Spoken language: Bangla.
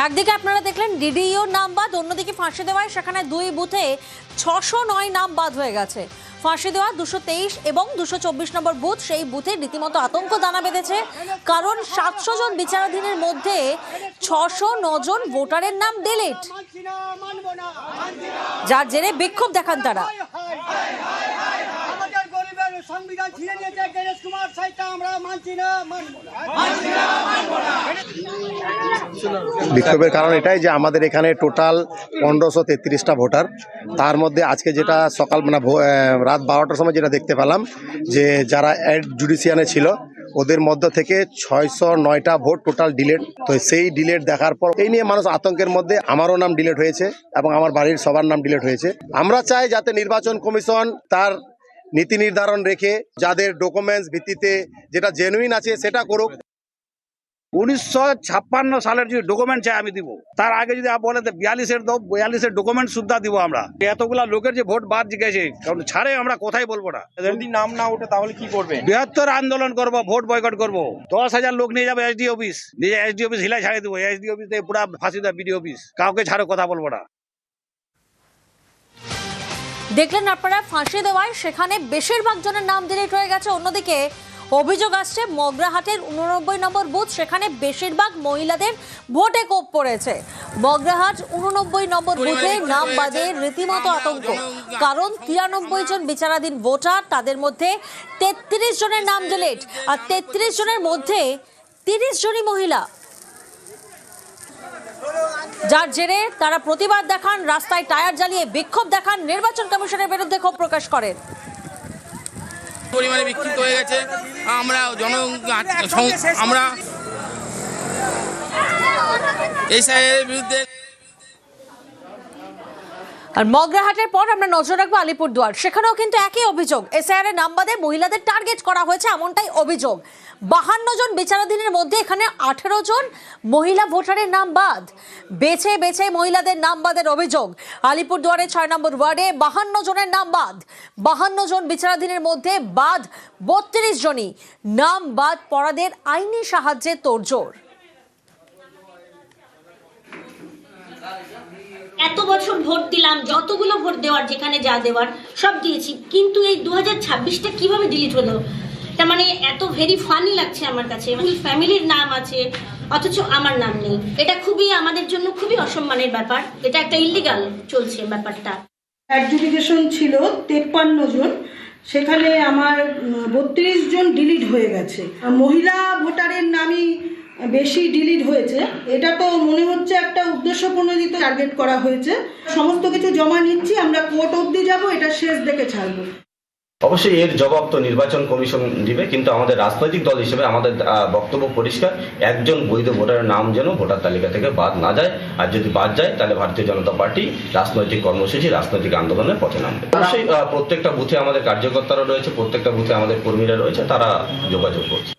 একদিকে আপনারা দেখলেন ডিডিইও নাম বাদ, অন্যদিকে ফাঁসি দেওয়ায় সেখানে দুই বুথে 609 নাম বাদ হয়ে গেছে। ফাঁসি দেওয়া 223 এবং 224 নম্বর বুথ, সেই বুথে রীতিমতো আতঙ্ক দানা বেঁধেছে, কারণ 700 জন বিচারাধীনের মধ্যে 609 জন ভোটারের নাম ডিলিট, যার জেরে বিক্ষোভ দেখান তারা। বিক্ষোভের কারণ এটাই যে আমাদের এখানে টোটাল 1533টা ভোটার, তার মধ্যে আজকে যেটা সকাল রাত 12টার সময় যেটা দেখতে পেলাম যে যারা অ্যাড জুডিশিয়ানে ছিল ওদের মধ্য থেকে 609টা ভোট টোটাল ডিলেট। তো সেই ডিলেট দেখার পর এই নিয়ে মানুষ আতঙ্কের মধ্যে, আমারও নাম ডিলেট হয়েছে এবং আমার বাড়ির সবার নাম ডিলেট হয়েছে। আমরা চাই যাতে নির্বাচন কমিশন তার নীতি নির্ধারণ রেখে যাদের ডকুমেন্টস ভিত্তিতে যেটা জেনুইন আছে সেটা করুক। 1956 সালের যে ডকুমেন্ট চাই আমি দিব, তার আগে যদি বলে 42-এর দাও, 42-এর ডকুমেন্ট সুদ্ধা দিব আমরা। এতগুলা লোকের যে ভোট বাদ জিজ্ঞেসে, কারণ ছাড়ে আমরা কোথায় বলবো না। যদি নাম না ওঠে তাহলে কি করবে? বৃহত্তর আন্দোলন করব, ভোট বয়কট করব। 10,000 লোক নিয়ে যাবে এসডি অফিস, নিজে এসডি অফিস হিলাই ছাড়িয়ে দেবো। এসডি অফিস থেকে পুরা ফাঁসি দেয় বিডি অফিস, কাউকে ছাড়ো কথা বলবো না। দেখলেন আপনারা, ফাঁসি দেওয়ায় সেখানে বেশিরভাগ জনের নাম ডিলিট হয়ে গেছে। অন্যদিকে অভিযোগ আসছে মগরাহাটের 89 নম্বর বুথ, সেখানে বেশিরভাগ মহিলাদের ভোটে কোপ পড়েছে। মগরাহাট 89 নম্বর বুথে নাম বাদে রীতিমতো আতঙ্ক, কারণ 93 জন বিচারাধীন ভোটার, তাদের মধ্যে 33 জনের নাম ডিলিট, আর 33 জনের মধ্যে 30 জনই মহিলা, যার জেরে তারা প্রতিবাদ দেখান, রাস্তায় টায়ার জ্বালিয়ে বিক্ষোভ দেখান, নির্বাচন কমিশনের বিরুদ্ধে ক্ষোভ প্রকাশ করেন। পরিমাণে বিক্ষিপ্ত হয়ে গেছে। আমরা এই সাহেবের বিরুদ্ধে। আর মগরাহাটের পর আমরা নজর রাখবো আলিপুরদুয়ার, সেখানেও কিন্তু একই অভিযোগ, এসআইআর এর নাম বাদে মহিলাদের টার্গেট করা হয়েছে, এমনটাই অভিযোগ। 52 জন বিচারাধীনের মধ্যে এখানে 18 জন মহিলা ভোটারের নাম বাদ, বেছে বেছে মহিলাদের নাম বাদের অভিযোগ। আলিপুরদুয়ারের 6 নম্বর ওয়ার্ডে 52 জনের নাম বাদ, 52 জন বিচারাধীনের মধ্যে বাদ 32 জনই। নাম বাদ পড়াদের আইনি সাহায্যে তোড়জোড়। এত বছর ভোট দিলাম, যতগুলো ভোট দেওয়ার যেখানে যা দেওয়ার সব দিয়েছি, কিন্তু এই 2026টা কিভাবে ডিলিট হলো? তার মানে এত ভেরি ফানি লাগছে আমার কাছে। ফুল ফ্যামিলির নাম আছে অথচ আমার নাম নেই। এটা খুবই আমাদের জন্য খুবই অসম্মানের ব্যাপার, এটা একটা ইলিগাল চলছে ব্যাপারটা। অ্যাডজুডিকেশন ছিল 53 জন, সেখানে আমার 32 জন ডিলিট হয়ে গেছে। মহিলা ভোটারের নামই বেশি ডিলিট হয়েছে। এটা তো মনে হচ্ছে একটা উদ্দেশ্যপ্রণোদিত টার্গেট করা হয়েছে। সমস্ত কিছু জমা নিচ্ছি, আমরা কোর্ট অবধি যাব, এটা শেষ দেখে ছাড়বো। অবশ্যই এর জবাব তো নির্বাচন কমিশন দিবে, কিন্তু আমাদের রাজনৈতিক দল হিসেবে আমাদের বক্তব্য পরিষ্কার, একজন বৈধ ভোটারের নাম যেন ভোটার তালিকা থেকে বাদ না যায়। আর যদি বাদ যায় তাহলে ভারতীয় জনতা পার্টি রাজনৈতিক কর্মসূচি, রাজনৈতিক আন্দোলনের পথে নামবে। অবশ্যই প্রত্যেকটা বুথে আমাদের কার্যকর্তারা রয়েছে, প্রত্যেকটা বুথে আমাদের কর্মীরা রয়েছে, তারা যোগাযোগ করছে।